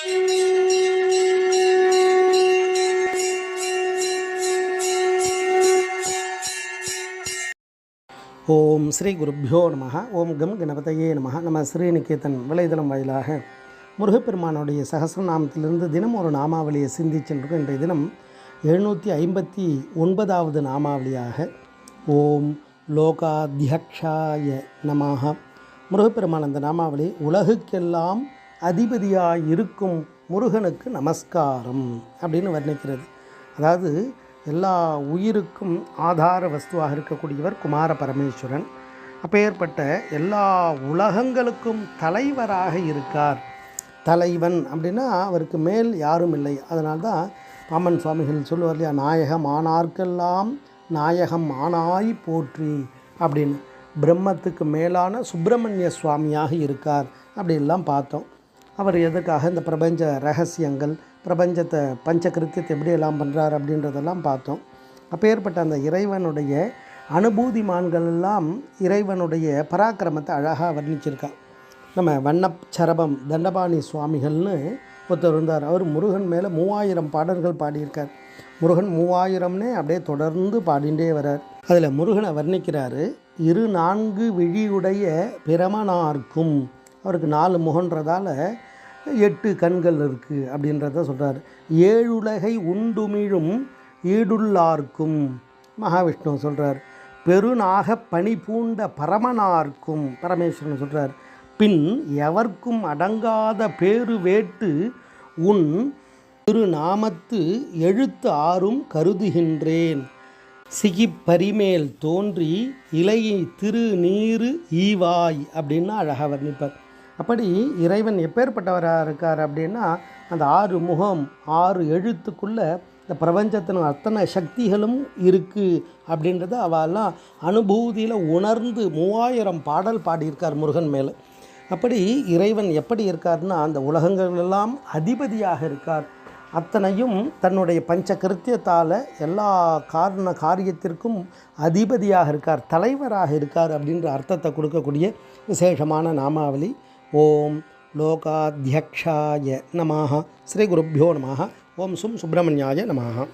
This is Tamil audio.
ஓம் ஸ்ரீ குருப்யோ நம. ஓம் கம் கணபதையே நம. நம்ம ஸ்ரீநிகேதன் வலைதளம் வாயிலாக முருகப்பெருமானுடைய சகசிரநாமத்திலிருந்து தினம் ஒரு நாமாவளியை சிந்திச்சென்று இன்றைய தினம் 759வது நாமாவளியாக ஓம் லோகாத்யக்ஷாய நமஹ. முருகப்பெருமான் அந்த நாமாவளி உலகுக்கெல்லாம் அதிபதியாக இருக்கும் முருகனுக்கு நமஸ்காரம் அப்படின்னு வர்ணிக்கிறது. அதாவது எல்லா உயிருக்கும் ஆதார வஸ்துவாக இருக்கக்கூடியவர் குமார பரமேஸ்வரன். அப்பேற்பட்ட எல்லா உலகங்களுக்கும் தலைவராக இருக்கார். தலைவன் அப்படின்னா அவருக்கு மேல் யாரும் இல்லை. அதனால்தான் பாமன் சுவாமிகள் சொல்லுவார் இல்லையா, நாயகம் ஆனார்க்கெல்லாம் நாயகம் ஆனாய் போற்றி அப்படின்னு. பிரம்மத்துக்கு மேலான சுப்பிரமணிய சுவாமியாக இருக்கார் அப்படின்லாம் பார்த்தோம். அவர் எதுக்காக இந்த பிரபஞ்ச ரகசியங்கள், பிரபஞ்சத்தை பஞ்சகிருத்தியத்தை எப்படியெல்லாம் பண்ணுறார் அப்படின்றதெல்லாம் பார்த்தோம். அப்பேற்பட்ட அந்த இறைவனுடைய அனுபூதிமான்கள் எல்லாம் இறைவனுடைய பராக்கிரமத்தை அழகாக வர்ணிச்சிருக்கா. நம்ம வண்ணச்சரபம் தண்டபாணி சுவாமிகள்னு ஒருத்தர் இருந்தார். அவர் முருகன் மேலே 3000 பாடல்கள் பாடியிருக்கார். முருகன் 3000னே அப்படியே தொடர்ந்து பாடிண்டே வரார். அதில் முருகனை வர்ணிக்கிறாரு. 4 விழியுடைய பிரமனார்க்கும், அவருக்கு 4 முகன்றதால 8 கண்கள் இருக்குது அப்படின்றத சொல்கிறார். 7 உலகை உண்டுமிழும் ஈடுள்ளார்க்கும் மகாவிஷ்ணு சொல்கிறார். பெருநாக பணி பூண்ட பரமனார்க்கும் பரமேஸ்வரன் சொல்கிறார். பின் எவர்க்கும் அடங்காத பேரு வேட்டு உன் திருநாமத்து எழுத்து 6ம் கருதுகின்றேன். சிகிப்பரிமேல் தோன்றி இலையை திருநீரு ஈவாய் அப்படின்னு அழகாக வர்ணிப்பார். அப்படி இறைவன் எப்பேற்பட்டவராக இருக்கார் அப்படின்னா, அந்த 6 முகம் 6 எழுத்துக்குள்ளே இந்த பிரபஞ்சத்தின் அத்தனை சக்திகளும் இருக்குது அப்படின்றத அவெல்லாம் அனுபூதியில் உணர்ந்து 3000 பாடல் பாடியிருக்கார் முருகன் மேலே. அப்படி இறைவன் எப்படி இருக்கார்னா, அந்த உலகங்களெல்லாம் அதிபதியாக இருக்கார். அத்தனையும் தன்னுடைய பஞ்ச கிருத்தியத்தால் எல்லா காரியத்திற்கும் அதிபதியாக இருக்கார், தலைவராக இருக்கார் அப்படின்ற அர்த்தத்தை கொடுக்கக்கூடிய விசேஷமான நாமாவளி ஓம் லோகாத்யக்ஷாய நமஹ. ஸ்ரீ குருப்யோ நமஹ. ஓம் சும் சுப்பிரமணியாய நமஹ.